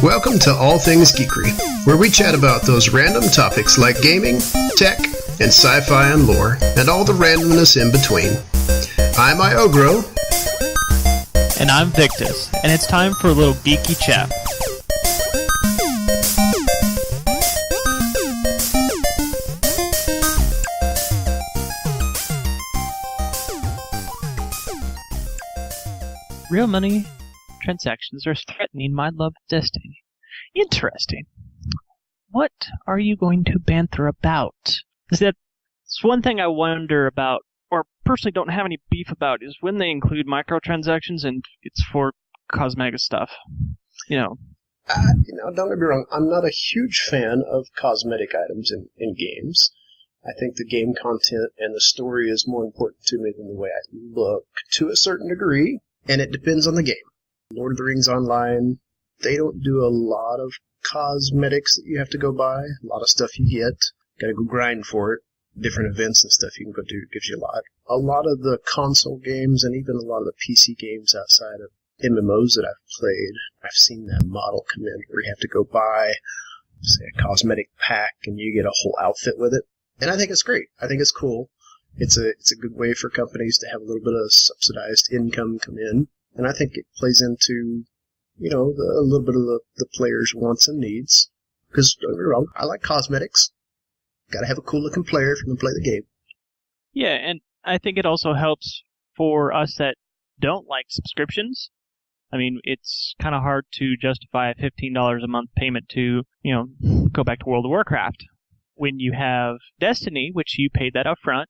Welcome to All Things Geekery, where we chat about those random topics like gaming, tech, and sci-fi and lore, and all the randomness in between. I'm Iogro. And I'm Victus, and it's time for a little geeky chat. Real money transactions are threatening my love of Destiny. Interesting. What are you going to banter about? That's one thing I wonder about, or personally don't have any beef about, is when they include microtransactions and it's for cosmetic stuff. Don't get me wrong, I'm not a huge fan of cosmetic items in games. I think the game content and the story is more important to me than the way I look, to a certain degree, and it depends on the game. Lord of the Rings Online, they don't do a lot of cosmetics that you have to go buy. A lot of stuff you get. Gotta go grind for it. Different events and stuff you can go do gives you a lot. A lot of the console games and even a lot of the PC games outside of MMOs that I've played, I've seen that model come in where you have to go buy, say, a cosmetic pack and you get a whole outfit with it. And I think it's great. I think it's cool. It's a good way for companies to have a little bit of subsidized income come in. And I think it plays into, a little bit of the player's wants and needs. Because, don't get me wrong, I like cosmetics. Gotta have a cool-looking player if you're gonna play the game. Yeah, and I think it also helps for us that don't like subscriptions. I mean, it's kind of hard to justify a $15 a month payment to, go back to World of Warcraft. When you have Destiny, which you paid that up front,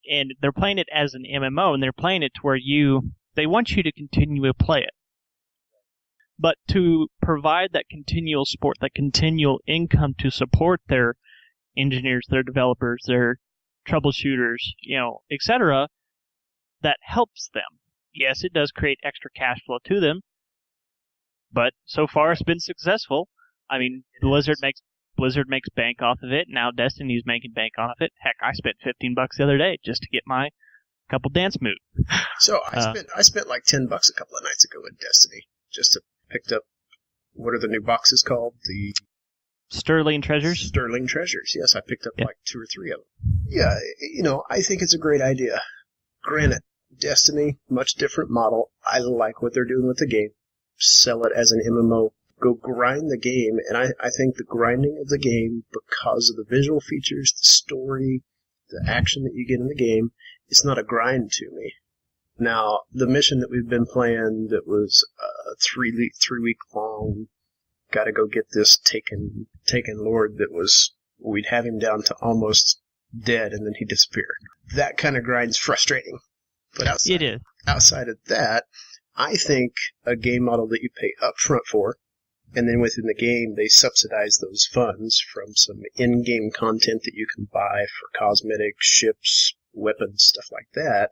and they're playing it as an MMO, and they're playing it to where they want you to continue to play it. But to provide that continual support, that continual income to support their engineers, their developers, their troubleshooters, etc., that helps them. Yes, it does create extra cash flow to them, but so far it's been successful. I mean, Blizzard makes bank off of it. Now Destiny's making bank off it. Heck, I spent $15 the other day just to get my couple dance moves. So I spent like $10 a couple of nights ago in Destiny just to pick up, what are the new boxes called? The Sterling Treasures? Sterling Treasures, yes. I picked up like 2 or 3 of them. Yeah, I think it's a great idea. Granted, Destiny, much different model. I like what they're doing with the game. Sell it as an MMO. Go grind the game, and I think the grinding of the game, because of the visual features, the story, the action that you get in the game, it's not a grind to me. Now, the mission that we've been playing that was 3-week long, gotta go get this taken Lord that was, we'd have him down to almost dead and then he'd disappear. That kind of grind's frustrating. But outside of that, I think a game model that you pay upfront for, and then within the game they subsidize those funds from some in-game content that you can buy for cosmetics, ships, weapons, stuff like that.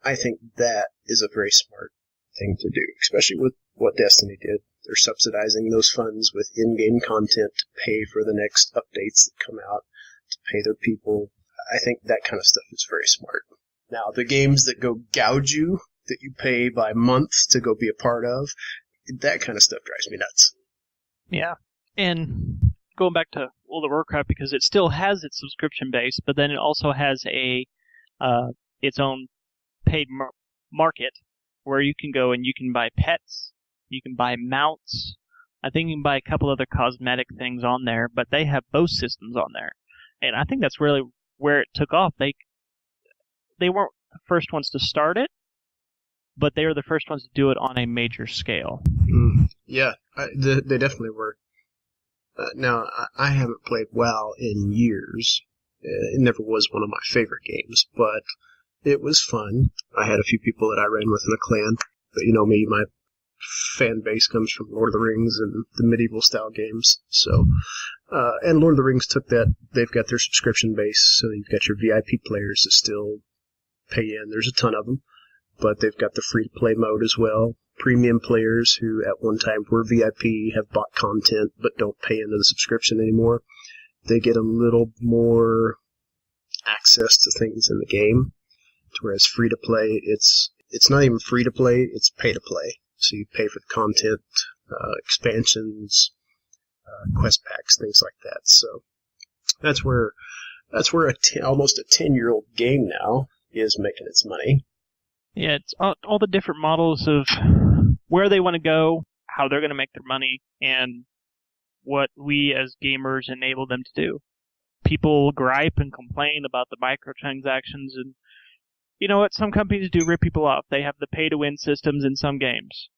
I think that is a very smart thing to do, especially with what Destiny did. They're subsidizing those funds with in-game content to pay for the next updates that come out, to pay their people. I think that kind of stuff is very smart. Now, the games that go gouge you, that you pay by month to go be a part of, that kind of stuff drives me nuts. Yeah, and going back to World of Warcraft, because it still has its subscription base, but then it also has its own paid market where you can go and you can buy pets, you can buy mounts. I think you can buy a couple other cosmetic things on there, but they have both systems on there. And I think that's really where it took off. They weren't the first ones to start it, but they were the first ones to do it on a major scale. Yeah, they definitely were. Now, I haven't played WoW in years. It never was one of my favorite games, but it was fun. I had a few people that I ran with in a clan, but you know me, my fan base comes from Lord of the Rings and the medieval style games. So, and Lord of the Rings took that. They've got their subscription base, so you've got your VIP players that still pay in. There's a ton of them, but they've got the free-to-play mode as well. Premium players who at one time were VIP have bought content but don't pay into the subscription anymore. They get a little more access to things in the game. Whereas free-to-play, it's not even free-to-play, it's pay-to-play. So you pay for the content expansions, quest packs, things like that. So that's where almost a 10-year-old game now is making its money. Yeah, it's all the different models of where they want to go, how they're going to make their money, and what we as gamers enable them to do. People gripe and complain about the microtransactions, and you know what? Some companies do rip people off. They have the pay-to-win systems in some games.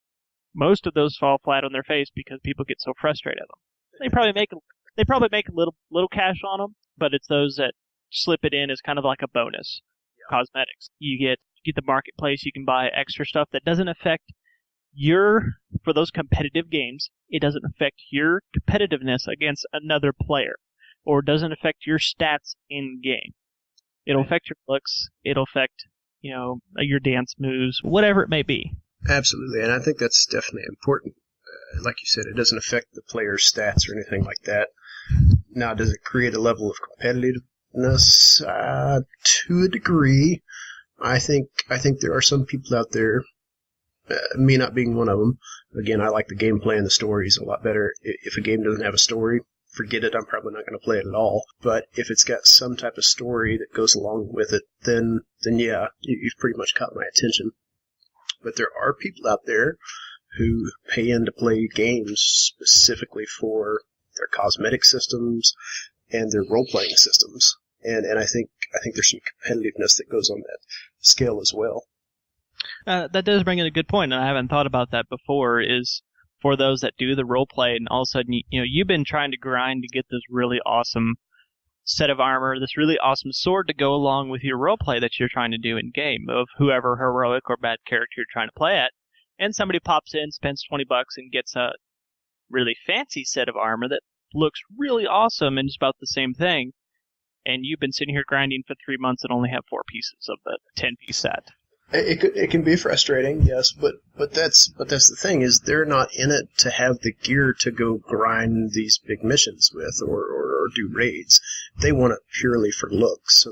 Most of those fall flat on their face because people get so frustrated at them. They probably make a little cash on them, but it's those that slip it in as kind of like a bonus. Yeah. Cosmetics. You get the marketplace. You can buy extra stuff that doesn't affect for those competitive games. It doesn't affect your competitiveness against another player, or doesn't affect your stats in game. It'll affect your looks. It'll affect your dance moves, whatever it may be. Absolutely, and I think that's definitely important. Like you said, it doesn't affect the player's stats or anything like that. Now, does it create a level of competitiveness? To a degree. I think there are some people out there, me not being one of them. Again, I like the gameplay and the stories a lot better. If a game doesn't have a story, forget it. I'm probably not going to play it at all. But if it's got some type of story that goes along with it, then yeah, you've pretty much caught my attention. But there are people out there who pay in to play games specifically for their cosmetic systems and their role-playing systems. And I think there's some competitiveness that goes on that scale as well. That does bring in a good point, and I haven't thought about that before, is for those that do the role play, and all of a sudden, you've been trying to grind to get this really awesome set of armor, this really awesome sword to go along with your role play that you're trying to do in game of whoever heroic or bad character you're trying to play at, and somebody pops in, spends $20 and gets a really fancy set of armor that looks really awesome and is about the same thing, and you've been sitting here grinding for 3 months and only have 4 pieces of the 10-piece set. It can be frustrating, yes, but that's the thing, is they're not in it to have the gear to go grind these big missions with or do raids. They want it purely for looks.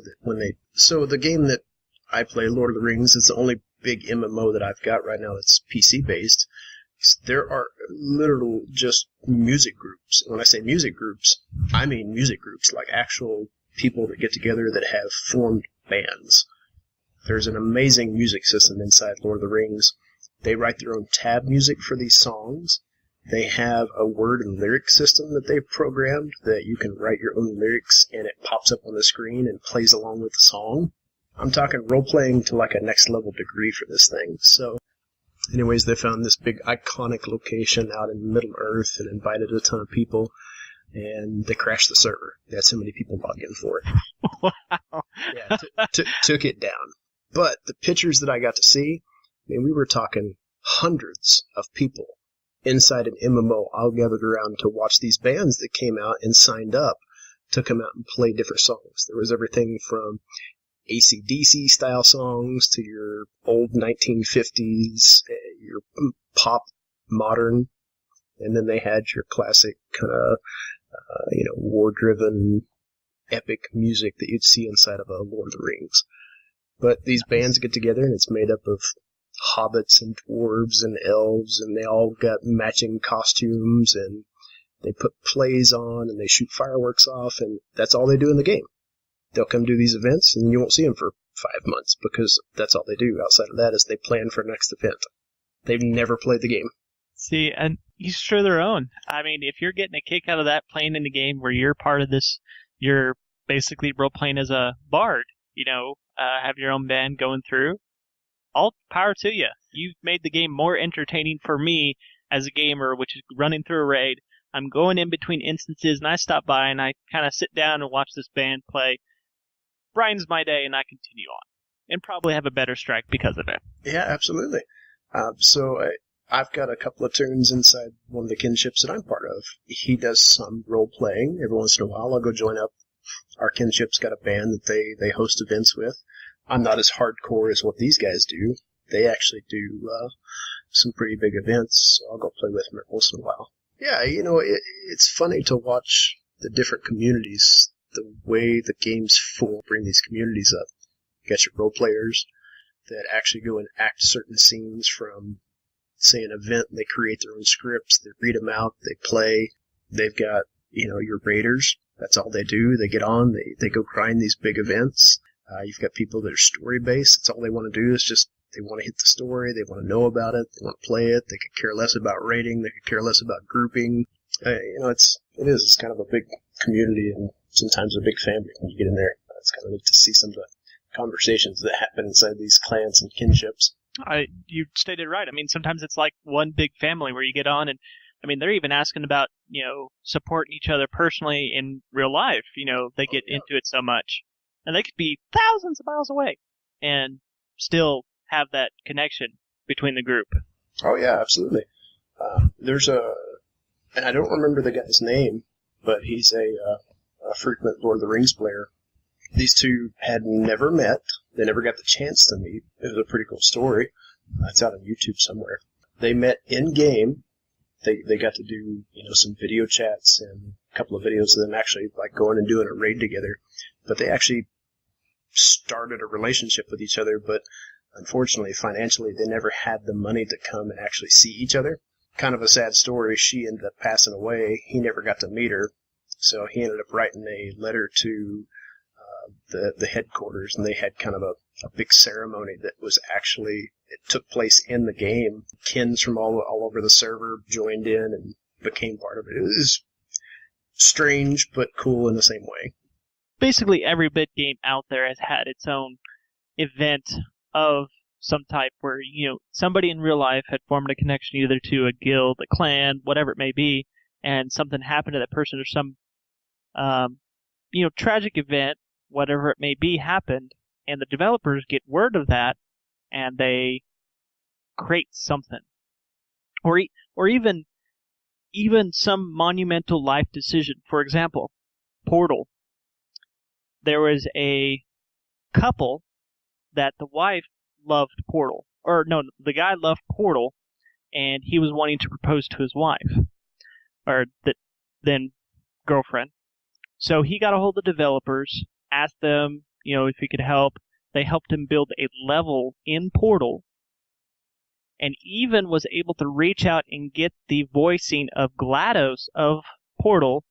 So the game that I play, Lord of the Rings, is the only big MMO that I've got right now that's PC based. There are literal just music groups. When I say music groups, I mean music groups, like actual people that get together that have formed bands. There's an amazing music system inside Lord of the Rings. They write their own tab music for these songs. They have a word and lyric system that they've programmed that you can write your own lyrics and it pops up on the screen and plays along with the song. I'm talking role-playing to like a next-level degree for this thing. So, anyways, they found this big iconic location out in Middle-earth and invited a ton of people, and they crashed the server. They had so many people log in for it. Wow. Yeah, took it down. But the pictures that I got to see, we were talking hundreds of people inside an MMO all gathered around to watch these bands that came out and signed up to come out and play different songs. There was everything from AC/DC style songs to your old 1950s, your pop modern, and then they had your classic kind of, war-driven epic music that you'd see inside of a Lord of the Rings. But these bands get together, and it's made up of hobbits and dwarves and elves, and they all got matching costumes, and they put plays on, and they shoot fireworks off, and that's all they do in the game. They'll come do these events, and you won't see them for 5 months, because that's all they do. Outside of that is they plan for next event. They've never played the game. See, and each to their own. I mean, if you're getting a kick out of that, playing in the game where you're part of this, you're basically role-playing as a bard, have your own band going through, all power to you. You've made the game more entertaining for me as a gamer, which is running through a raid. I'm going in between instances, and I stop by, and I kind of sit down and watch this band play. Brightens my day, and I continue on. And probably have a better strike because of it. Yeah, absolutely. I've got a couple of tunes inside one of the kinships that I'm part of. He does some role-playing. Every once in a while, I'll go join up. Our kinship's got a band that they host events with. I'm not as hardcore as what these guys do. They actually do some pretty big events, so I'll go play with them every once in a while. Yeah, it's funny to watch the different communities, the way the games bring these communities up. You got your role players that actually go and act certain scenes from say, an event, they create their own scripts, they read them out, they play. They've got, your raiders. That's all they do. They get on, they go grind these big events. You've got people that are story-based. That's all they want to do is just, they want to hit the story, they want to know about it, they want to play it, they could care less about rating, they could care less about grouping. It's kind of a big community and sometimes a big family when you get in there. It's kind of neat to see some of the conversations that happen inside these clans and kinships. You stated right. I mean, sometimes it's like one big family where you get on and, I mean, they're even asking about, supporting each other personally in real life. They get into it so much. And they could be thousands of miles away and still have that connection between the group. Oh, yeah, absolutely. And I don't remember the guy's name, but he's a frequent Lord of the Rings player. These two had never met. They never got the chance to meet. It was a pretty cool story. It's out on YouTube somewhere. They met in-game. They got to do, some video chats and a couple of videos of them actually like going and doing a raid together. But they actually started a relationship with each other, but unfortunately, financially, they never had the money to come and actually see each other. Kind of a sad story. She ended up passing away. He never got to meet her. So he ended up writing a letter to the headquarters, and they had kind of a big ceremony that was actually, it took place in the game. Kins from all over the server joined in and became part of it. It was strange, but cool in the same way. Basically, every bit game out there has had its own event of some type where, somebody in real life had formed a connection either to a guild, a clan, whatever it may be, and something happened to that person or some, tragic event, whatever it may be, happened, and the developers get word of that, and they create something. Or even some monumental life decision. For example, Portal. There was a couple that the wife loved Portal. Or no, the guy loved Portal, and he was wanting to propose to his wife. Or then girlfriend. So he got a hold of the developers, asked them, if he could help. They helped him build a level in Portal, and even was able to reach out and get the voicing of GLaDOS of Portal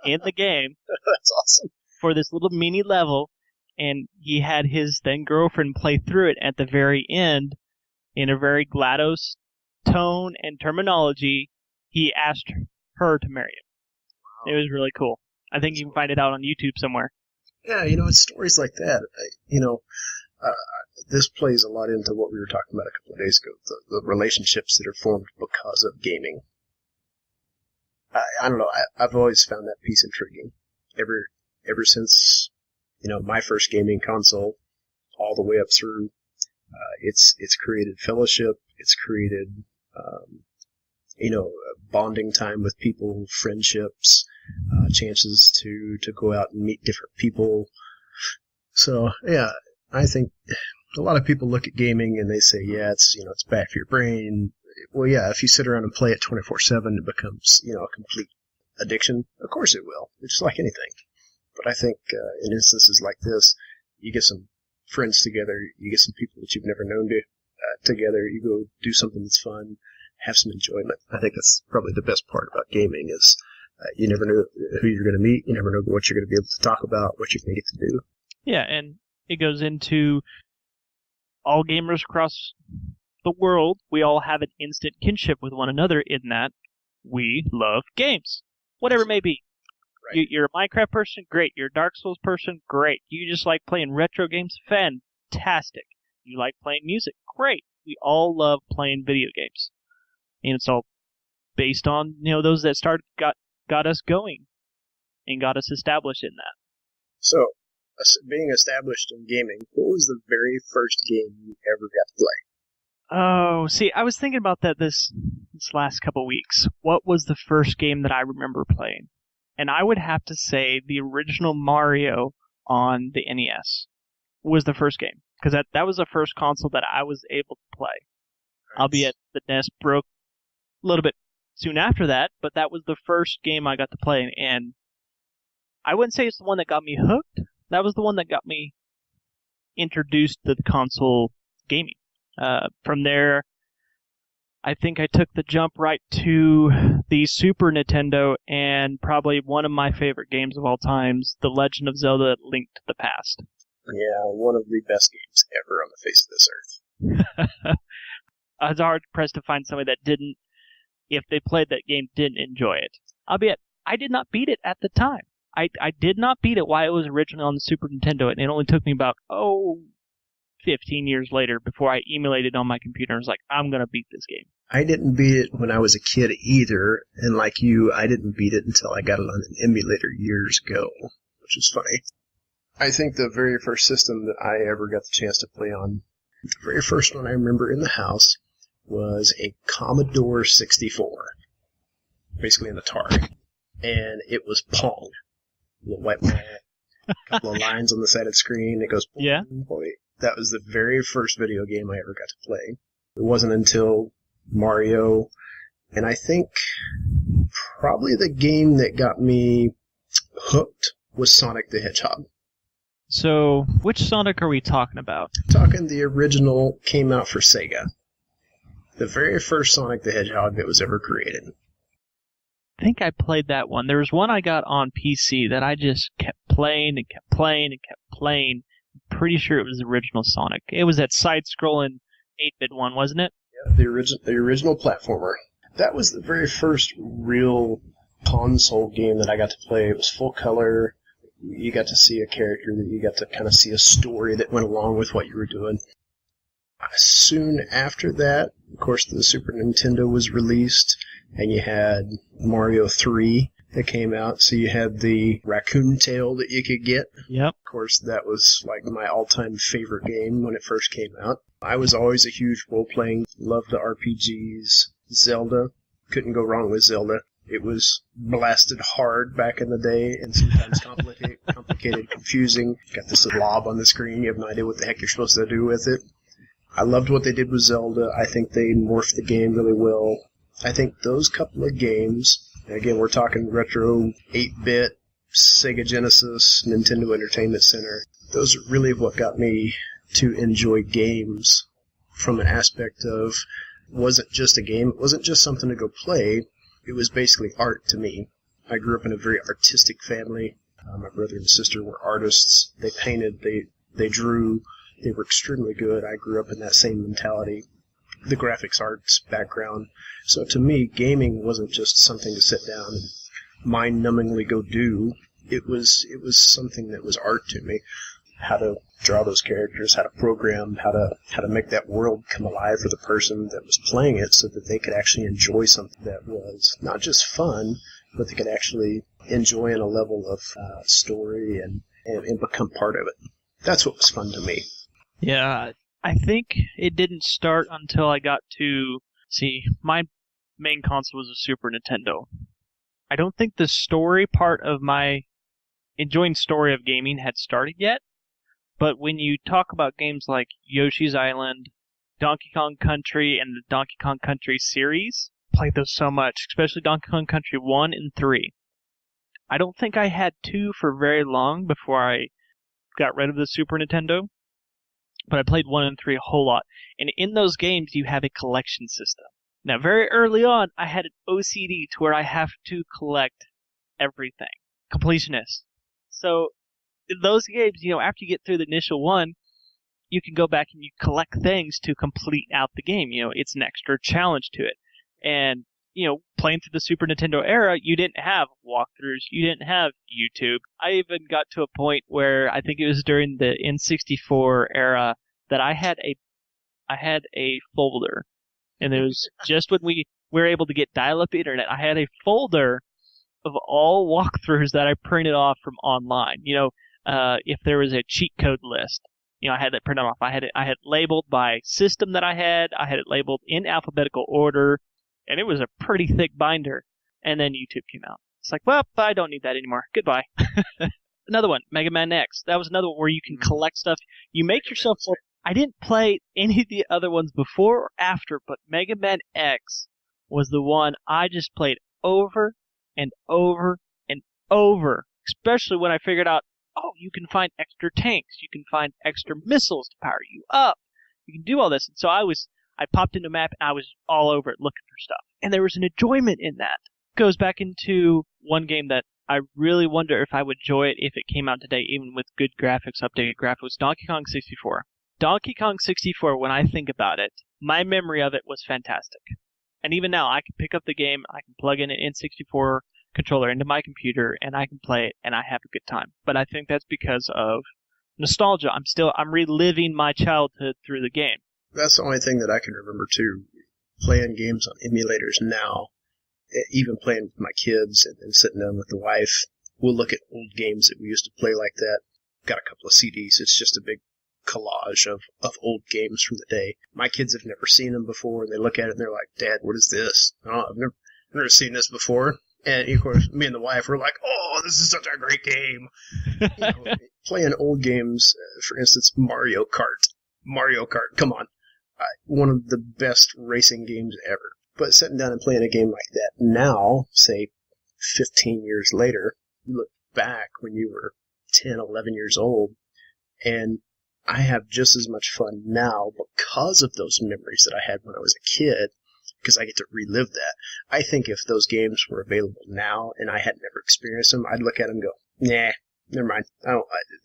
in the game. That's awesome. For this little mini level, and he had his then girlfriend play through it at the very end in a very GLaDOS tone and terminology. He asked her to marry him. Wow. It was really cool. I think you can find it out on YouTube somewhere. Yeah, it's stories like that. This plays a lot into what we were talking about a couple of days ago, the relationships that are formed because of gaming. I don't know, I've always found that piece intriguing. Ever since, my first gaming console, all the way up through, it's created fellowship, it's created, bonding time with people, friendships, chances to go out and meet different people. So, yeah, I think a lot of people look at gaming and they say, yeah, it's bad for your brain. Well, yeah, if you sit around and play it 24/7, it becomes, a complete addiction. Of course it will. It's just like anything. But I think in instances like this, you get some friends together, you get some people that you've never known together, you go do something that's fun, have some enjoyment. I think that's probably the best part about gaming is you never know who you're going to meet, you never know what you're going to be able to talk about, what you're going to get to do. Yeah, and it goes into all gamers across the world. We all have an instant kinship with one another in that we love games, whatever it may be. Right. You're a Minecraft person? Great. You're a Dark Souls person? Great. You just like playing retro games? Fantastic. You like playing music? Great. We all love playing video games. And it's all based on, those that got us going and got us established in that. So, being established in gaming, what was the very first game you ever got to play? Oh, see, I was thinking about that this last couple weeks. What was the first game that I remember playing? And I would have to say the original Mario on the NES was the first game. Because that was the first console that I was able to play. Right. Albeit the NES broke a little bit soon after that, but that was the first game I got to play. And I wouldn't say it's the one that got me hooked. That was the one that got me introduced to the console gaming. From there, I think I took the jump right to the Super Nintendo and probably one of my favorite games of all times, The Legend of Zelda: Link to the Past. Yeah, one of the best games ever on the face of this earth. I was hard pressed to find somebody that didn't, if they played that game, didn't enjoy it. Albeit, I did not beat it at the time. I did not beat it while it was originally on the Super Nintendo, and it only took me about, 15 years later before I emulated on my computer and was like, I'm going to beat this game. I didn't beat it when I was a kid either, and like you, I didn't beat it until I got it on an emulator years ago, which is funny. I think the very first system that I ever got the chance to play on, the very first one I remember in the house, was a Commodore 64, basically an Atari, and it was Pong. A little white ball, a couple of lines on the side of the screen, it goes, boing, yeah. Boing. That was the very first video game I ever got to play. It wasn't until Mario, and I think probably the game that got me hooked was Sonic the Hedgehog. So, which Sonic are we talking about? Talking the original came out for Sega. The very first Sonic the Hedgehog that was ever created. I think I played that one. There was one I got on PC that I just kept playing and kept playing and kept playing. I'm pretty sure it was the original Sonic. It was that side-scrolling 8-bit one, wasn't it? Yeah, the original platformer. That was the very first real console game that I got to play. It was full color. You got to see a character, that you got to kind of see a story that went along with what you were doing. Soon after that, of course, the Super Nintendo was released, and you had Mario 3 that came out, so you had the raccoon tail that you could get. Yep. Of course, that was like my all-time favorite game when it first came out. I was always a huge role-playing, loved the RPGs. Zelda, couldn't go wrong with Zelda. It was blasted hard back in the day, and sometimes complicated, confusing. Got this blob on the screen, you have no idea what the heck you're supposed to do with it. I loved what they did with Zelda. I think they morphed the game really well. I think those couple of games, again, we're talking retro 8-bit, Sega Genesis, Nintendo Entertainment Center. Those are really what got me to enjoy games from an aspect of, it wasn't just a game, it wasn't just something to go play, it was basically art to me. I grew up in a very artistic family. My brother and sister were artists. They painted, they drew, they were extremely good. I grew up in that same mentality. The graphics arts background. So to me, gaming wasn't just something to sit down and mind-numbingly go do. It was something that was art to me. How to draw those characters, how to program, how to make that world come alive for the person that was playing it so that they could actually enjoy something that was not just fun, but they could actually enjoy on a level of story and become part of it. That's what was fun to me. Yeah, I think it didn't start until I got to, my main console was a Super Nintendo. I don't think the story part of my enjoying story of gaming had started yet, but when you talk about games like Yoshi's Island, Donkey Kong Country, and the Donkey Kong Country series, I played those so much, especially Donkey Kong Country 1 and 3. I don't think I had 2 for very long before I got rid of the Super Nintendo. But I played 1 and 3 a whole lot. And in those games, you have a collection system. Now, very early on, I had an OCD to where I have to collect everything. Completionist. So, in those games, after you get through the initial one, you can go back and you collect things to complete out the game. It's an extra challenge to it. And, playing through the Super Nintendo era, you didn't have walkthroughs, you didn't have YouTube. I even got to a point where I think it was during the N64 era that I had a folder. And it was just when we were able to get dial-up internet, I had a folder of all walkthroughs that I printed off from online. If there was a cheat code list, I had that printed off. I had it labeled by system that I had it labeled in alphabetical order. And it was a pretty thick binder. And then YouTube came out. It's like, well, I don't need that anymore. Goodbye. Another one, Mega Man X. That was another one where you can collect stuff. You make yourself... I didn't play any of the other ones before or after, but Mega Man X was the one I just played over and over and over. Especially when I figured out, you can find extra tanks. You can find extra missiles to power you up. You can do all this. And so I I popped into a map and I was all over it looking for stuff. And there was an enjoyment in that. Goes back into one game that I really wonder if I would enjoy it if it came out today, even with good graphics, updated graphics, Donkey Kong 64. Donkey Kong 64, when I think about it, my memory of it was fantastic. And even now, I can pick up the game, I can plug in an N64 controller into my computer, and I can play it, and I have a good time. But I think that's because of nostalgia. I'm reliving my childhood through the game. That's the only thing that I can remember, too. Playing games on emulators now, even playing with my kids and sitting down with the wife, we'll look at old games that we used to play like that. Got a couple of CDs. It's just a big collage of old games from the day. My kids have never seen them before, and they look at it and they're like, Dad, what is this? Oh, I've never seen this before. And, of course, me and the wife were like, oh, this is such a great game. Playing old games, for instance, Mario Kart. Mario Kart, come on. One of the best racing games ever. But sitting down and playing a game like that now, say 15 years later, you look back when you were 10, 11 years old, and I have just as much fun now because of those memories that I had when I was a kid, because I get to relive that. I think if those games were available now and I had never experienced them, I'd look at them and go, nah, never mind.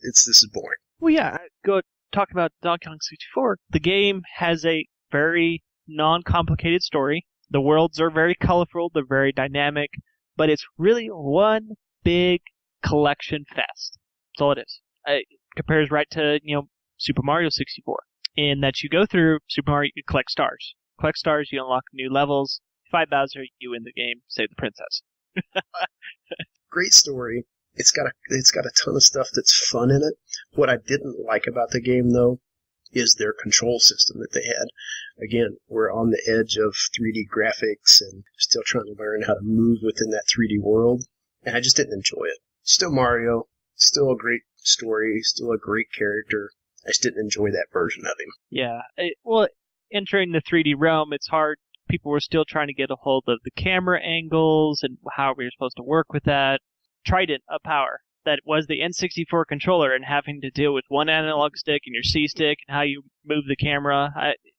This is boring. Well, yeah, go talk about Donkey Kong 64. The game has a very non-complicated story. The worlds are very colorful, they're very dynamic, but it's really one big collection fest. That's all it is. It compares right to, Super Mario 64, in that you go through Super Mario, you collect stars. Collect stars, you unlock new levels. Fight Bowser, you win the game, save the princess. Great story. It's got a ton of stuff that's fun in it. What I didn't like about the game, though, is their control system that they had. Again, we're on the edge of 3D graphics and still trying to learn how to move within that 3D world, and I just didn't enjoy it. Still Mario, still a great story, still a great character. I just didn't enjoy that version of him. Yeah, well, entering the 3D realm, it's hard. People were still trying to get a hold of the camera angles and how we were supposed to work with that. Trident of power. That was the N64 controller and having to deal with one analog stick and your C stick and how you move the camera.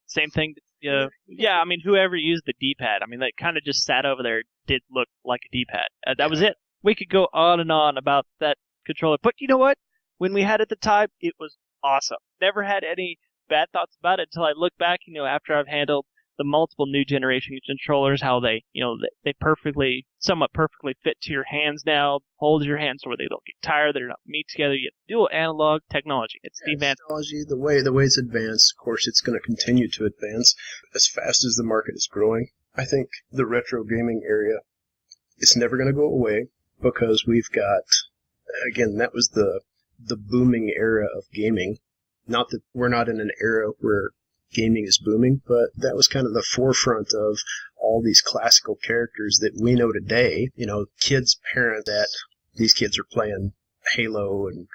Same thing. Yeah, I mean, whoever used the D-pad, they kind of just sat over there, did look like a D-pad. That was it. We could go on and on about that controller. But you know what? When we had it at the time, it was awesome. Never had any bad thoughts about it until I look back, after I've handled the multiple new generation controllers, how they, they somewhat perfectly fit to your hands now, hold your hands so where they don't get tired, they're not meet together. You have dual analog technology. It's the advanced technology. The way it's advanced, of course, it's going to continue to advance as fast as the market is growing. I think the retro gaming area is never going to go away because we've got, again, that was the booming era of gaming. Not that we're not in an era where gaming is booming, but that was kind of the forefront of all these classical characters that we know today. Kids parent that these kids are playing Halo and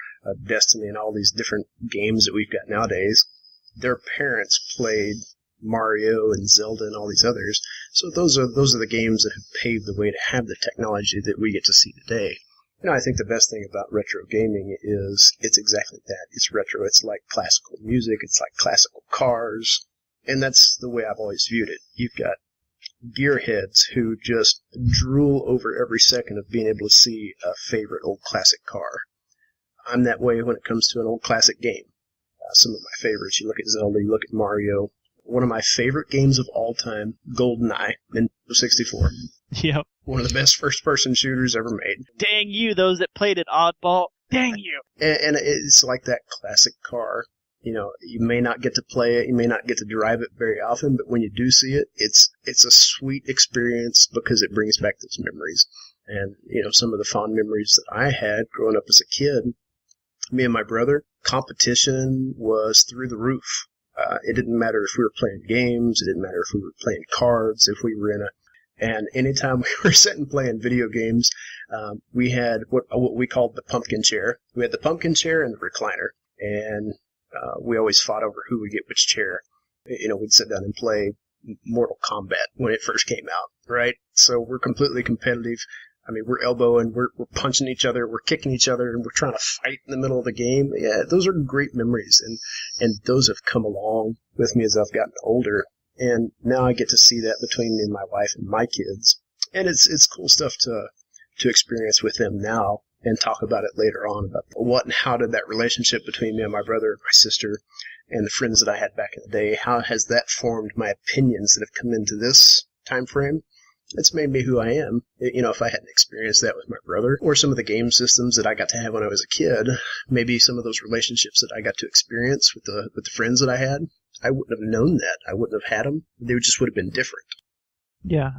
Destiny and all these different games that we've got nowadays. Their parents played Mario and Zelda and all these others. So those are the games that have paved the way to have the technology that we get to see today. I think the best thing about retro gaming is it's exactly that. It's retro. It's like classical music. It's like classical cars. And that's the way I've always viewed it. You've got gearheads who just drool over every second of being able to see a favorite old classic car. I'm that way when it comes to an old classic game. Some of my favorites, you look at Zelda, you look at Mario. One of my favorite games of all time, GoldenEye, Nintendo 64. Yep. One of the best first-person shooters ever made. Dang you, those that played it, oddball. Dang you. And it's like that classic car. You may not get to play it, you may not get to drive it very often, but when you do see it, it's a sweet experience because it brings back those memories. And, some of the fond memories that I had growing up as a kid, me and my brother, competition was through the roof. It didn't matter if we were playing games, it didn't matter if we were playing cards, if we were and anytime we were sitting playing video games, we had what we called the pumpkin chair. We had the pumpkin chair and the recliner, and we always fought over who would get which chair. We'd sit down and play Mortal Kombat when it first came out, right? So we're completely competitive. We're elbowing, we're punching each other, we're kicking each other, and we're trying to fight in the middle of the game. Yeah, those are great memories, and those have come along with me as I've gotten older. And now I get to see that between me and my wife and my kids. And it's cool stuff to experience with them now and talk about it later on about what and how did that relationship between me and my brother and my sister and the friends that I had back in the day, how has that formed my opinions that have come into this time frame? It's made me who I am. If I hadn't experienced that with my brother or some of the game systems that I got to have when I was a kid, maybe some of those relationships that I got to experience with the friends that I had, I wouldn't have known that. I wouldn't have had them. They just would have been different. Yeah,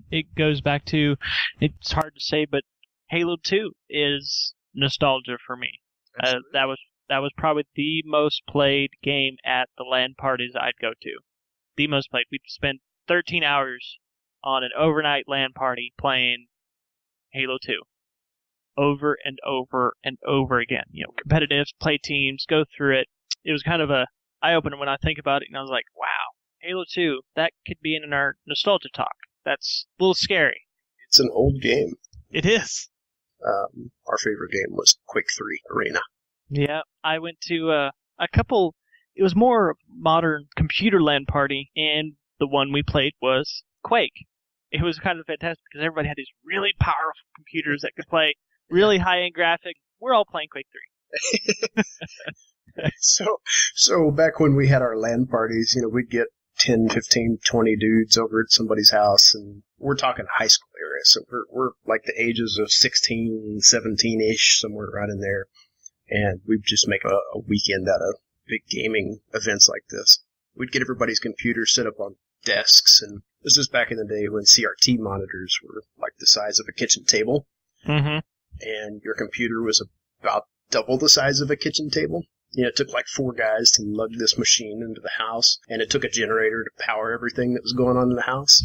it goes back to, it's hard to say, but Halo 2 is nostalgia for me. That was probably the most played game at the LAN parties I'd go to. The most played. We'd spend 13 hours on an overnight LAN party playing Halo 2 over and over and over again. Competitive, play teams, go through it. It was kind of a eye-opener when I think about it, and I was like, wow, Halo 2, that could be in our nostalgia talk. That's a little scary. It's an old game. It is. Our favorite game was Quake 3 Arena. Yeah, I went to a couple, it was more modern computer LAN party, and the one we played was Quake. It was kind of fantastic because everybody had these really powerful computers that could play really high-end graphics. We're all playing Quake 3. So back when we had our LAN parties, we'd get 10, 15, 20 dudes over at somebody's house, and we're talking high school era, so we're like the ages of 16, 17-ish, somewhere right in there, and we'd just make a weekend out of big gaming events like this. We'd get everybody's computers set up on desks, and this was back in the day when CRT monitors were like the size of a kitchen table, and your computer was about double the size of a kitchen table. It took like 4 guys to lug this machine into the house, and it took a generator to power everything that was going on in the house.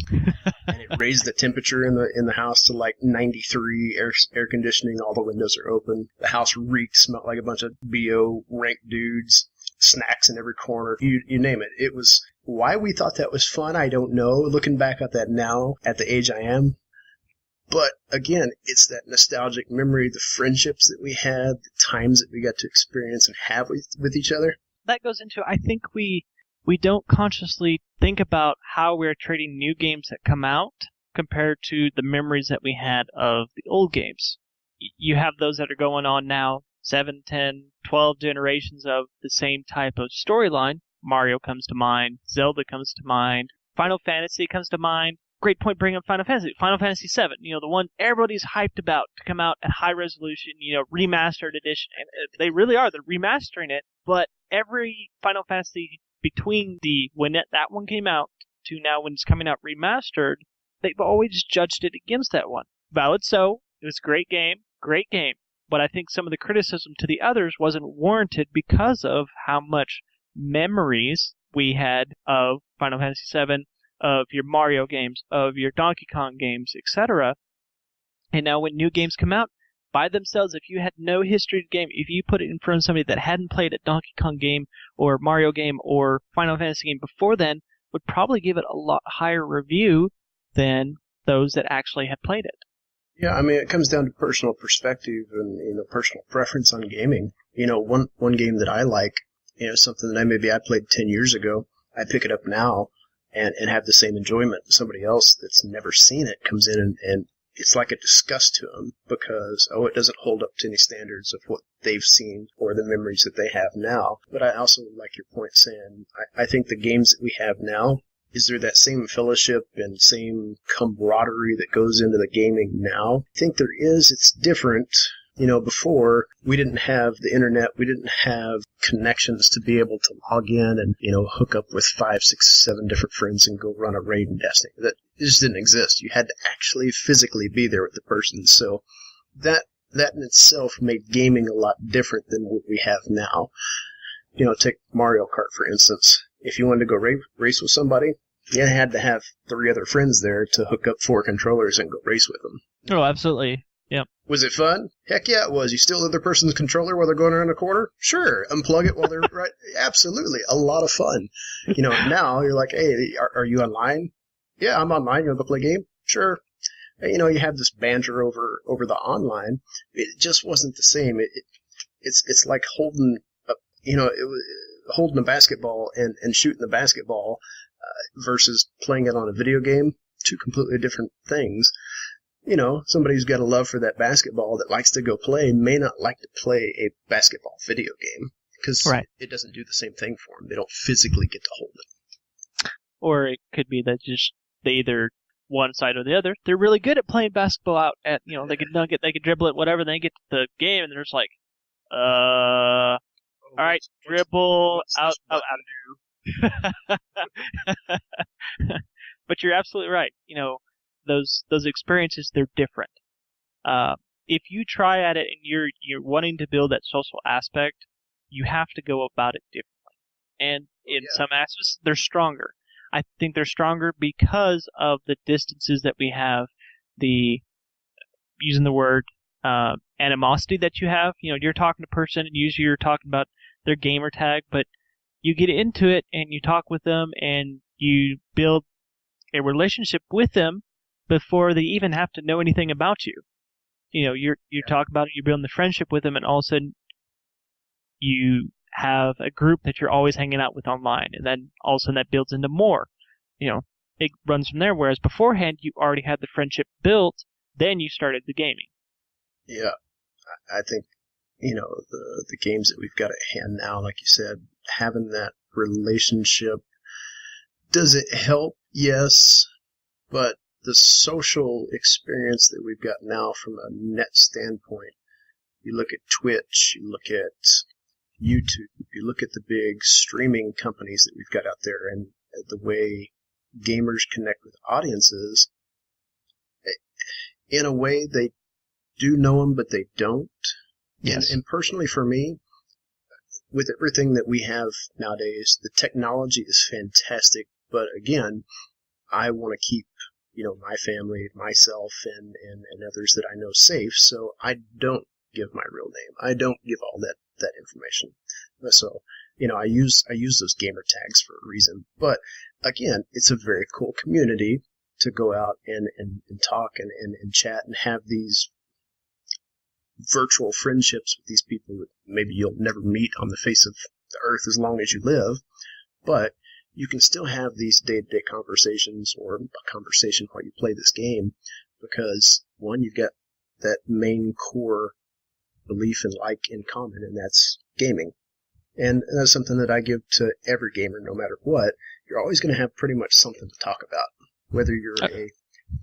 And it raised the temperature in the house to like 93, air conditioning, all the windows are open. The house reeked, smelled like a bunch of BO rank dudes, snacks in every corner, you name it. It was, why we thought that was fun, I don't know. Looking back at that now, at the age I am, but again, it's that nostalgic memory, the friendships that we had, the times that we got to experience and have with each other. That goes into, I think we don't consciously think about how we're treating new games that come out compared to the memories that we had of the old games. You have those that are going on now, 7, 10, 12 generations of the same type of storyline. Mario comes to mind, Zelda comes to mind, Final Fantasy comes to mind. Great point bringing up Final Fantasy. Final Fantasy 7, the one everybody's hyped about to come out at high resolution, remastered edition. And they really are. They're remastering it. But every Final Fantasy between when that one came out to now when it's coming out remastered, they've always judged it against that one. Valid so. It was a great game. Great game. But I think some of the criticism to the others wasn't warranted because of how much memories we had of Final Fantasy 7, of your Mario games, of your Donkey Kong games, etc. And now when new games come out, by themselves, if you had no history of the game, if you put it in front of somebody that hadn't played a Donkey Kong game or Mario game or Final Fantasy game before then, would probably give it a lot higher review than those that actually had played it. Yeah, I mean, it comes down to personal perspective and, personal preference on gaming. One game that I like, something that maybe I played 10 years ago, I pick it up now and have the same enjoyment. Somebody else that's never seen it comes in and it's like a disgust to them because, it doesn't hold up to any standards of what they've seen or the memories that they have now. But I also like your point, Sam. I think the games that we have now, is there that same fellowship and same camaraderie that goes into the gaming now? I think there is. It's different. Before, we didn't have the internet, we didn't have connections to be able to log in and, hook up with 5, 6, 7 different friends and go run a raid in Destiny. That just didn't exist. You had to actually physically be there with the person. So that in itself made gaming a lot different than what we have now. Take Mario Kart, for instance. If you wanted to go race with somebody, you had to have 3 other friends there to hook up 4 controllers and go race with them. Oh, absolutely. Yeah. Was it fun? Heck yeah, it was. You steal the other person's controller while they're going around a corner? Sure. Unplug it while they're right. Absolutely. A lot of fun. Now you're like, hey, are you online? Yeah, I'm online. You want to play a game? Sure. You have this banter over the online. It just wasn't the same. It's like holding a basketball and shooting the basketball. versus playing it on a video game. Two completely different things. Somebody who's got a love for that basketball that likes to go play may not like to play a basketball video game because it doesn't do the same thing for them. They don't physically get to hold it. Or it could be that just they either one side or the other. They're really good at playing basketball out at, they can dunk it, they can dribble it, whatever. Then they get to the game and they're just like, all right, dribble, out. But you're absolutely right. Those experiences, they're different. If you try at it and you're wanting to build that social aspect, you have to go about it differently. And in some aspects, they're stronger. I think they're stronger because of the distances that we have, using the word animosity that you have. You're talking to a person and usually you're talking about their gamer tag, but you get into it and you talk with them and you build a relationship with them before they even have to know anything about you. You talk about it, you're building the friendship with them, and all of a sudden you have a group that you're always hanging out with online, and then all of a sudden that builds into more. It runs from there, whereas beforehand you already had the friendship built, then you started the gaming. Yeah, I think, the games that we've got at hand now, like you said, having that relationship, does it help? Yes, but the social experience that we've got now from a net standpoint, you look at Twitch, you look at YouTube, you look at the big streaming companies that we've got out there, and the way gamers connect with audiences, in a way they do know them, but they don't. Yes. And personally for me, with everything that we have nowadays, the technology is fantastic, but again, I want to keep, my family, myself, and others that I know safe, so I don't give my real name. I don't give all that information. So, I use those gamer tags for a reason. But again, it's a very cool community to go out and talk and chat and have these virtual friendships with these people that maybe you'll never meet on the face of the earth as long as you live. But you can still have these day-to-day conversations or a conversation while you play this game because, one, you've got that main core belief and like in common, and that's gaming. And that's something that I give to every gamer no matter what. You're always going to have pretty much something to talk about. Whether you're a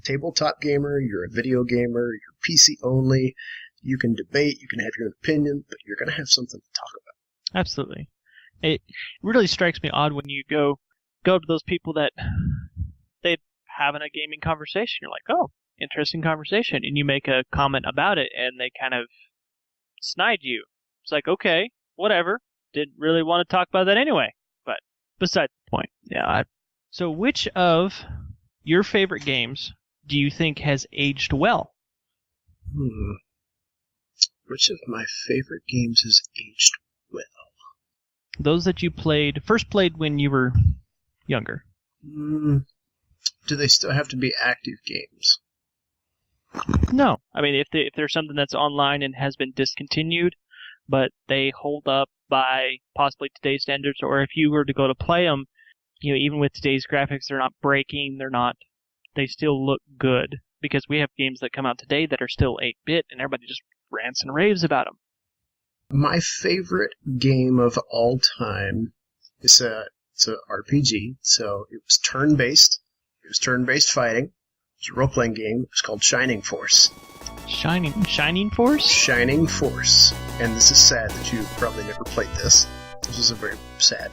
tabletop gamer, you're a video gamer, you're PC only, you can debate, you can have your own opinion, but you're going to have something to talk about. Absolutely. It really strikes me odd when you go to those people that they having a gaming conversation. You're like, oh, interesting conversation. And you make a comment about it, and they kind of snide you. It's like, okay, whatever. Didn't really want to talk about that anyway. But besides the point. Yeah. So which of your favorite games do you think has aged well? Which of my favorite games has aged well? Those that you first played when you were younger. Do they still have to be active games? No. I mean, if there's something that's online and has been discontinued, but they hold up by possibly today's standards, or if you were to go to play them, even with today's graphics, they're not breaking, they still look good. Because we have games that come out today that are still 8-bit, and everybody just rants and raves about them. My favorite game of all time is it's a RPG, so it was turn-based. It was turn-based fighting. It was a role-playing game. It was called Shining Force. Shining Force? Shining Force. And this is sad that you probably never played this. This was a very sad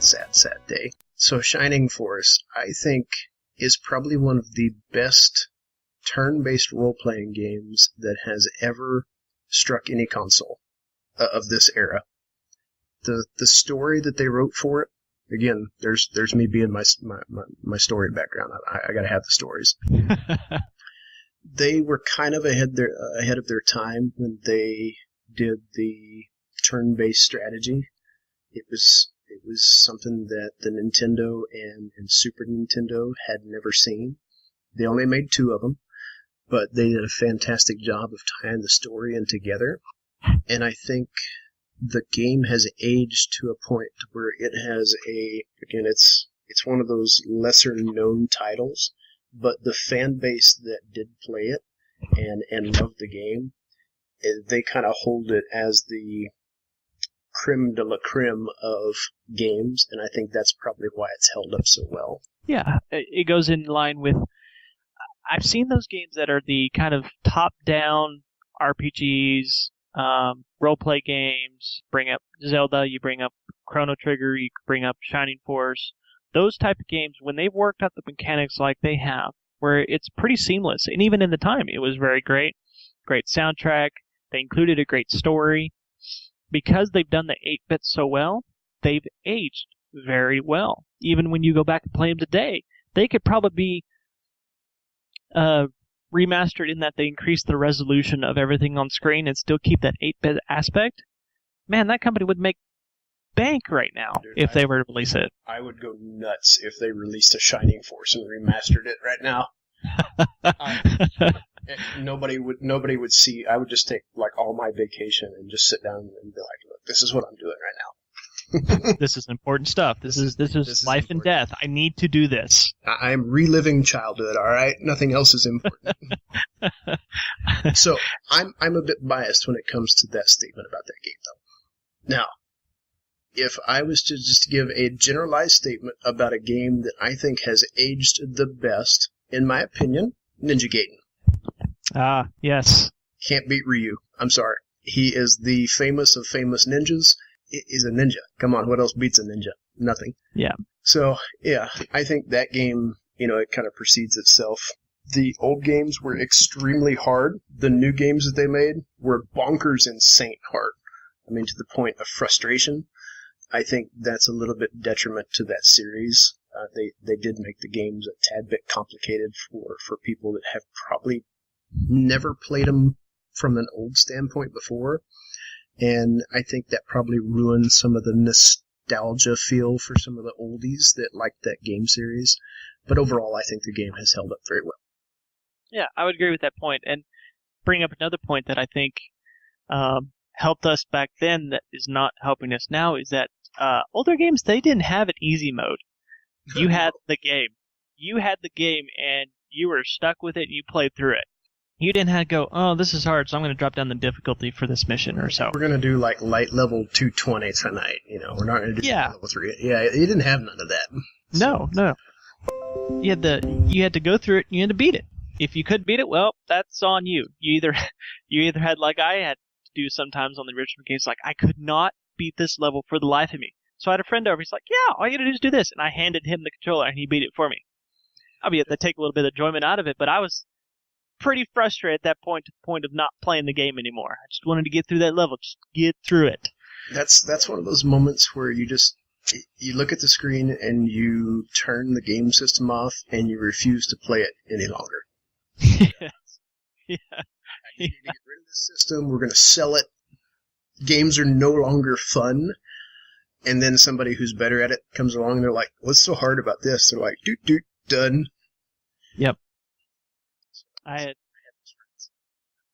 day. So Shining Force, I think, is probably one of the best turn-based role-playing games that has ever struck any console of this era. The story that they wrote for it, again, there's me being my story background. I gotta have the stories. They were kind of ahead of their time when they did the turn-based strategy. It was something that the Nintendo and Super Nintendo had never seen. They only made 2 of them. But they did a fantastic job of tying the story in together. And I think the game has aged to a point where it has it's It's one of those lesser-known titles, but the fan base that did play it and loved the game, they kind of hold it as the creme de la creme of games, and I think that's probably why it's held up so well. Yeah, it goes in line with... I've seen those games that are the kind of top-down RPGs, role-play games, bring up Zelda, you bring up Chrono Trigger, you bring up Shining Force. Those type of games, when they've worked out the mechanics like they have, where it's pretty seamless, and even in the time, it was very great. Great soundtrack. They included a great story. Because they've done the 8-bit so well, they've aged very well. Even when you go back and play them today, they could probably be remastered in that they increase the resolution of everything on screen and still keep that 8-bit aspect. Man, that company would make bank right now. Dude, if they were to release it. I would go nuts if they released a Shining Force and remastered it right now. Nobody would see. I would just take like all my vacation and just sit down and be like, look, this is what I'm doing right now. This is important stuff. This is life and death. I need to do this. I'm reliving childhood, all right? Nothing else is important. So I'm a bit biased when it comes to that statement about that game, though. Now, if I was to just give a generalized statement about a game that I think has aged the best, in my opinion, Ninja Gaiden. Ah, yes. Can't beat Ryu. I'm sorry. He is the famous of famous ninjas. He's a ninja. Come on, what else beats a ninja? Nothing. Yeah. So, yeah, I think that game, it kind of precedes itself. The old games were extremely hard. The new games that they made were bonkers insane hard. I mean, to the point of frustration. I think that's a little bit detriment to that series. They did make the games a tad bit complicated for people that have probably never played them from an old standpoint before. And I think that probably ruined some of the nostalgia feel for some of the oldies that liked that game series. But overall, I think the game has held up very well. Yeah, I would agree with that point. And bring up another point that I think helped us back then that is not helping us now is that older games, they didn't have an easy mode. You had the game. You had the game, and you were stuck with it, and you played through it. You didn't have to go, oh, this is hard, so I'm going to drop down the difficulty for this mission or so. We're going to do, like, light level 220 tonight. We're not going to do level 3. Yeah, you didn't have none of that. No. You had to go through it, and you had to beat it. If you couldn't beat it, well, that's on you. You either had, like I had to do sometimes on the original games, like, I could not beat this level for the life of me. So I had a friend over, he's like, yeah, all you gotta do is do this. And I handed him the controller, and he beat it for me. I'll be able to take a little bit of enjoyment out of it, but I was pretty frustrated at that point to the point of not playing the game anymore. I just wanted to get through that level, just get through it. That's one of those moments where you look at the screen and you turn the game system off and you refuse to play it any longer. Yes. Yeah. I need to get rid of this system. We're going to sell it. Games are no longer fun. And then somebody who's better at it comes along and they're like, what's so hard about this? They're like, doot, done. Yep. I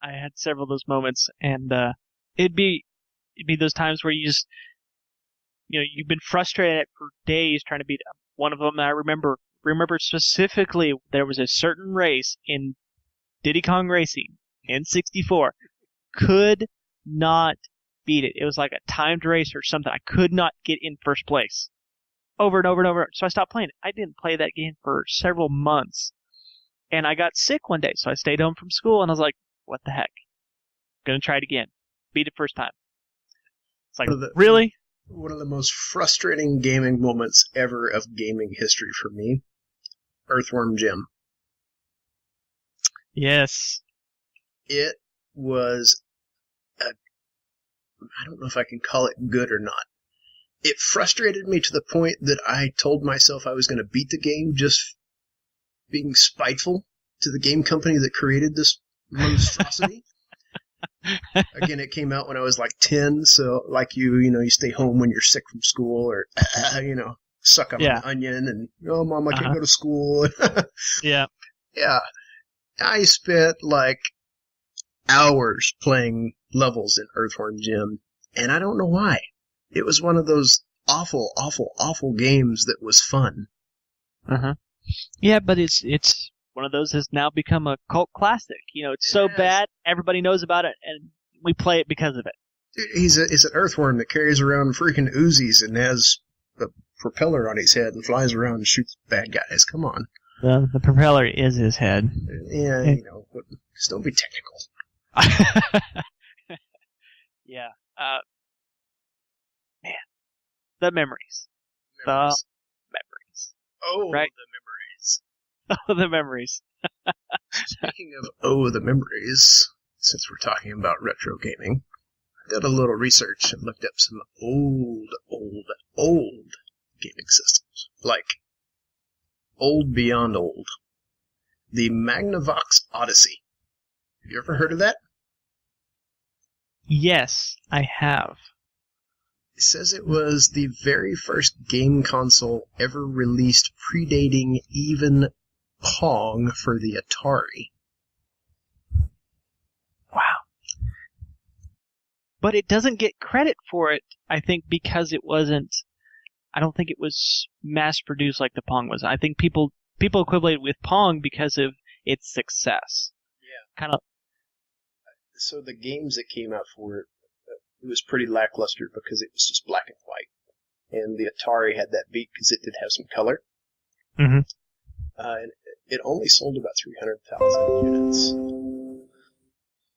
had several of those moments, and it'd be those times where you just, you've been frustrated for days trying to beat them. One of them I remember specifically, there was a certain race in Diddy Kong Racing N64, could not beat it. It was like a timed race or something. I could not get in first place. Over and over and over. So I stopped playing it. I didn't play that game for several months. And I got sick one day, so I stayed home from school, and I was like, what the heck? Gonna try it again. Beat it first time. It's like, really? One of the most frustrating gaming moments ever of gaming history for me, Earthworm Jim. Yes. It was I don't know if I can call it good or not. It frustrated me to the point that I told myself I was going to beat the game just being spiteful to the game company that created this monstrosity. Again, it came out when I was like 10, so like you stay home when you're sick from school or, suck up an onion and, oh, Mom, I can't go to school. Yeah. Yeah. I spent like hours playing levels in Earthworm Jim, and I don't know why. It was one of those awful, awful, awful games that was fun. Uh-huh. Yeah, but it's one of those has now become a cult classic. It's so bad, everybody knows about it, and we play it because of it. Dude, he's an earthworm that carries around freaking Uzis and has a propeller on his head and flies around and shoots bad guys. Come on. The propeller is his head. Yeah, just don't be technical. Yeah. Man. The memories. The memories. Oh, right? the memories. Oh, the memories. Speaking of the memories, since we're talking about retro gaming, I did a little research and looked up some old gaming systems. Like, old beyond old. The Magnavox Odyssey. Have you ever heard of that? Yes, I have. It says it was the very first game console ever released, predating even Pong for the Atari. Wow. But it doesn't get credit for it, I think, because I don't think it was mass-produced like the Pong was. I think people equate with Pong because of its success. Yeah. Kind of. So the games that came out for it, it was pretty lackluster because it was just black and white. And the Atari had that beat because it did have some color. Mm-hmm. And it only sold about 300,000 units.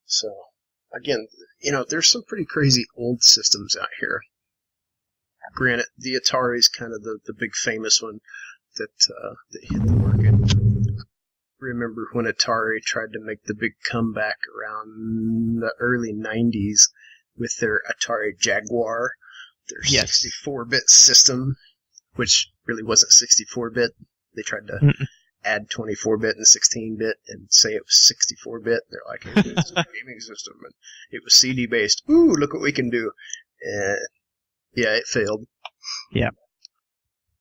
So, again, there's some pretty crazy old systems out here. Granted, the Atari's kind of the big famous one that hit the market. Remember when Atari tried to make the big comeback around the early 90s with their Atari Jaguar, their 64-bit system, which really wasn't 64-bit. They tried to add 24-bit and 16-bit and say it was 64-bit. They're like, it's a gaming system, and it was CD-based. Ooh, look what we can do. And yeah, it failed. Yeah.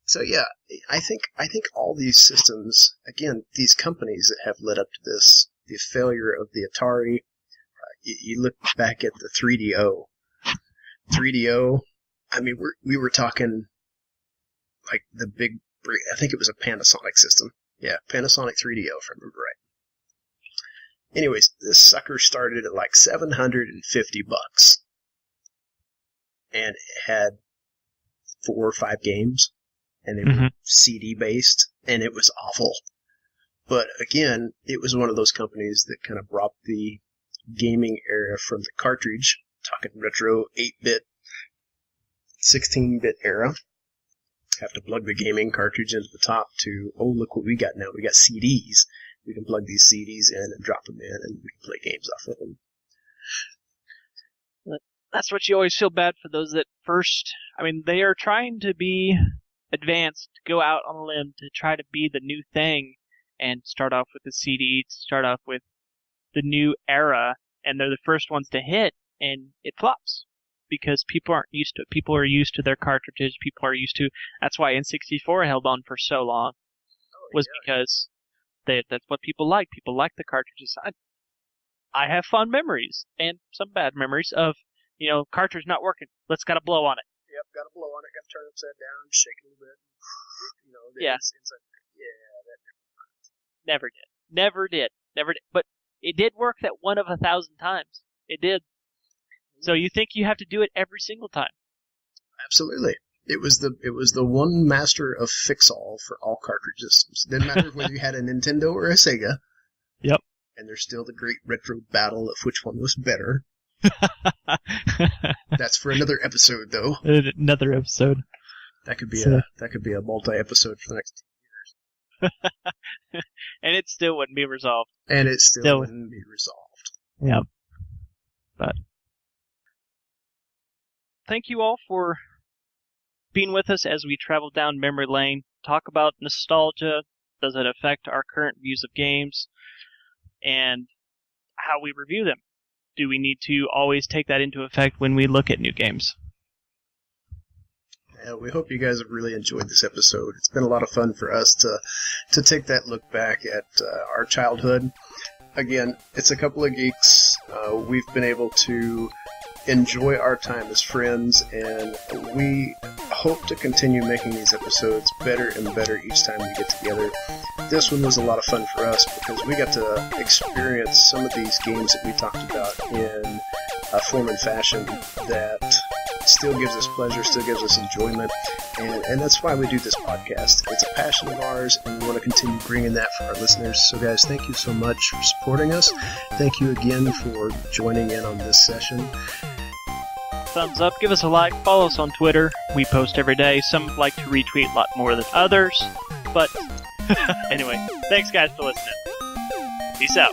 So yeah, I think all these systems, again, these companies that have led up to this, the failure of the Atari, you look back at the 3DO. 3DO, I mean, we were talking like the big, I think it was a Panasonic system. Yeah, Panasonic 3DO, if I remember right. Anyways, this sucker started at like $750. And it had 4 or 5 games. And they were CD-based, and it was awful. But again, it was one of those companies that kind of brought the gaming era from the cartridge, talking retro 8-bit, 16-bit era. Have to plug the gaming cartridge into the top to, oh, look what we got now. We got CDs. We can plug these CDs in and drop them in, and we can play games off of them. That's what you always feel bad for those that first, they are trying to be advanced, go out on a limb to try to be the new thing and start off with the CD, start off with the new era, and they're the first ones to hit, and it flops because people aren't used to it. People are used to their cartridges. People are used to. That's why N64 held on for so long, because that's what people like. People like the cartridges. I have fond memories and some bad memories of cartridge not working. Let's gotta blow on it. Yep, gotta blow on it, gotta turn it upside down, shake it a little bit. Yeah. That Never did. But it did work that 1 of 1,000 times. It did. So you think you have to do it every single time? Absolutely. It was the one master of fix-all for all cartridge systems. Didn't matter whether you had a Nintendo or a Sega. Yep. And there's still the great retro battle of which one was better. That's for another episode, though. Another episode. That could be a multi-episode for the next 2 years. And it still wouldn't be resolved. And it still wouldn't be resolved. Yeah. But thank you all for being with us as we travel down memory lane, talk about nostalgia, does it affect our current views of games, and how we review them. Do we need to always take that into effect when we look at new games? Yeah, we hope you guys have really enjoyed this episode. It's been a lot of fun for us to take that look back at our childhood. Again, it's a couple of geeks. We've been able to enjoy our time as friends, and we hope to continue making these episodes better and better each time we get together. This one was a lot of fun for us because we got to experience some of these games that we talked about in a form and fashion that still gives us pleasure, still gives us enjoyment, and that's why we do this podcast. It's a passion of ours, and we want to continue bringing that for our listeners. So guys, thank you so much for supporting us. Thank you again for joining in on this session. Thumbs up, give us a like, follow us on Twitter. We post every day. Some like to retweet a lot more than others, but anyway, thanks guys for listening. Peace out.